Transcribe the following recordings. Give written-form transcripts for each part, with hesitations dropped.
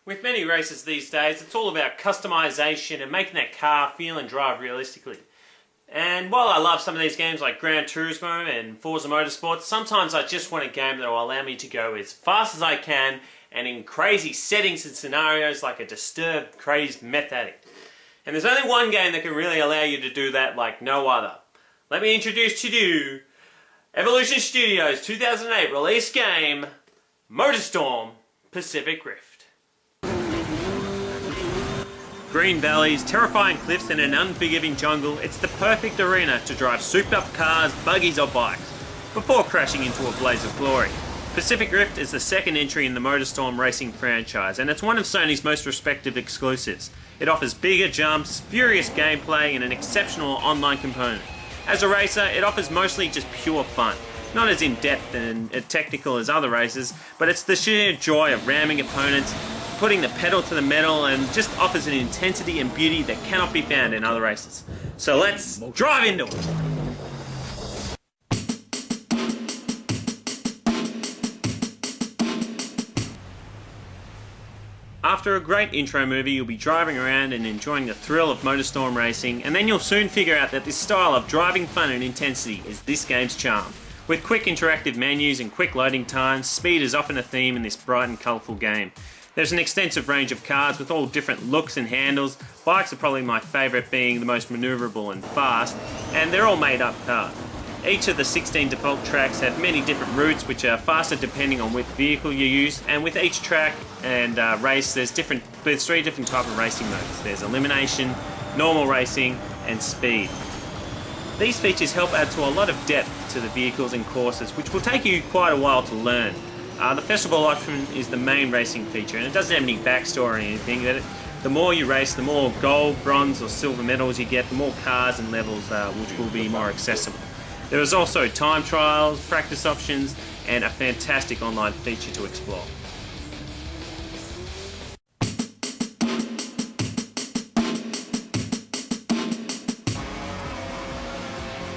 With many races these days, it's all about customization and making that car feel and drive realistically. And while I love some of these games like Gran Turismo and Forza Motorsport, sometimes I just want a game that will allow me to go as fast as I can and in crazy settings and scenarios like a disturbed, crazed meth addict. And there's only one game that can really allow you to do that like no other. Let me introduce to you Evolution Studios' 2008 release game, Motorstorm Pacific Rift. Green valleys, terrifying cliffs and an unforgiving jungle, it's the perfect arena to drive souped up cars, buggies or bikes, before crashing into a blaze of glory. Pacific Rift is the second entry in the Motorstorm racing franchise, and it's one of Sony's most respected exclusives. It offers bigger jumps, furious gameplay and an exceptional online component. As a racer, it offers mostly just pure fun. Not as in-depth and technical as other races, but it's the sheer joy of ramming opponents, putting the pedal to the metal, and just offers an intensity and beauty that cannot be found in other races. So let's drive into it! After a great intro movie, you'll be driving around and enjoying the thrill of Motorstorm racing, and then you'll soon figure out that this style of driving fun and intensity is this game's charm. With quick interactive menus and quick loading times, speed is often a theme in this bright and colourful game. There's an extensive range of cars with all different looks and handles. Bikes are probably my favourite, being the most manoeuvrable and fast, and they're all made up cars. Each of the 16 default tracks have many different routes which are faster depending on which vehicle you use, and with each track and race there's three different types of racing modes. There's elimination, normal racing and speed. These features help add to a lot of depth to the vehicles and courses, which will take you quite a while to learn. The festival option is the main racing feature, and it doesn't have any backstory or anything. The more you race, the more gold, bronze or silver medals you get, the more cars and levels which will be more accessible. There is also time trials, practice options and a fantastic online feature to explore.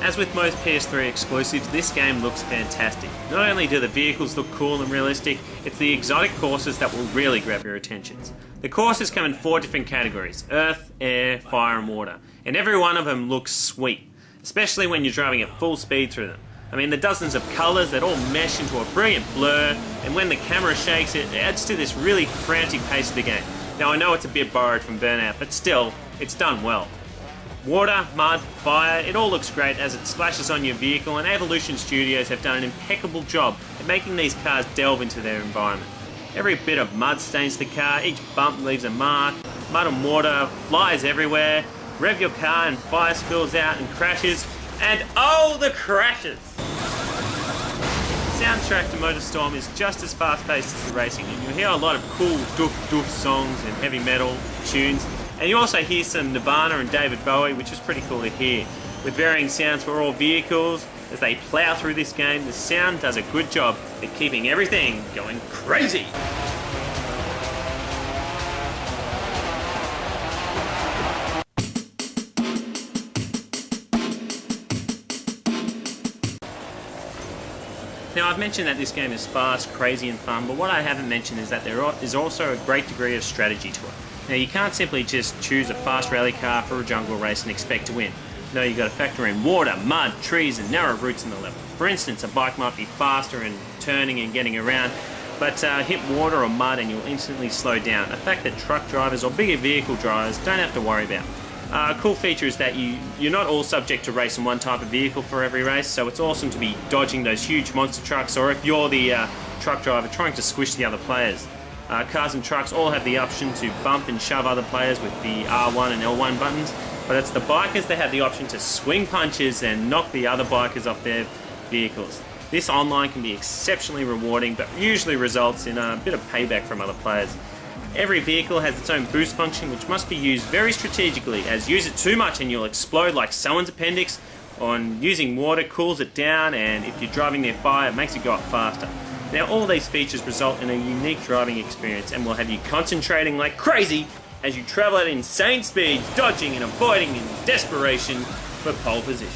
As with most PS3 exclusives, this game looks fantastic. Not only do the vehicles look cool and realistic, it's the exotic courses that will really grab your attentions. The courses come in 4 different categories: earth, air, fire and water, and every one of them looks sweet, especially when you're driving at full speed through them. I mean, the dozens of colours that all mesh into a brilliant blur, and when the camera shakes it adds to this really frantic pace of the game. Now I know it's a bit borrowed from Burnout, but still, it's done well. Water, mud, fire, it all looks great as it splashes on your vehicle, and Evolution Studios have done an impeccable job at making these cars delve into their environment. Every bit of mud stains the car, each bump leaves a mark, mud and water flies everywhere, rev your car and fire spills out and crashes, and oh, the crashes! The soundtrack to Motorstorm is just as fast-paced as the racing, and you'll hear a lot of cool doof-doof songs and heavy metal tunes. And you also hear some Nirvana and David Bowie, which is pretty cool to hear. With varying sounds for all vehicles, as they plough through this game, the sound does a good job at keeping everything going crazy. Now, I've mentioned that this game is fast, crazy and fun, but what I haven't mentioned is that there is also a great degree of strategy to it. Now, you can't simply just choose a fast rally car for a jungle race and expect to win. No, you've got to factor in water, mud, trees and narrow routes in the level. For instance, a bike might be faster in turning and getting around, but hit water or mud and you'll instantly slow down, a fact that truck drivers or bigger vehicle drivers don't have to worry about. A cool feature is that you're not all subject to racing one type of vehicle for every race, so it's awesome to be dodging those huge monster trucks, or if you're the truck driver, trying to squish the other players. Cars and trucks all have the option to bump and shove other players with the R1 and L1 buttons, but it's the bikers that have the option to swing punches and knock the other bikers off their vehicles. This online can be exceptionally rewarding, but usually results in a bit of payback from other players. Every vehicle has its own boost function, which must be used very strategically, as use it too much and you'll explode like someone's appendix. On using water cools it down, and if you're driving near fire, it makes it go up faster. Now, all these features result in a unique driving experience and will have you concentrating like crazy as you travel at insane speeds, dodging and avoiding in desperation for pole position.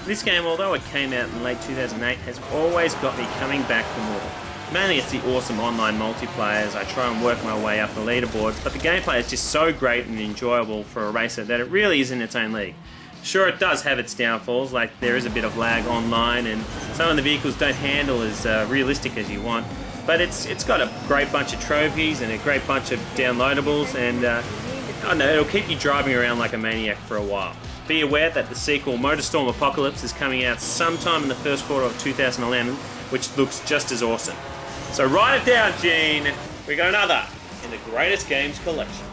This game, although it came out in late 2008, has always got me coming back for more. Mainly it's the awesome online multiplayer as I try and work my way up the leaderboards, but the gameplay is just so great and enjoyable for a racer that it really is in its own league. Sure, it does have its downfalls, like there is a bit of lag online and some of the vehicles don't handle as realistic as you want, but it's got a great bunch of trophies and a great bunch of downloadables, and I don't know, it'll keep you driving around like a maniac for a while. Be aware that the sequel Motorstorm Apocalypse is coming out sometime in the first quarter of 2011, which looks just as awesome. So write it down, Gene. We got another in the Greatest Games collection.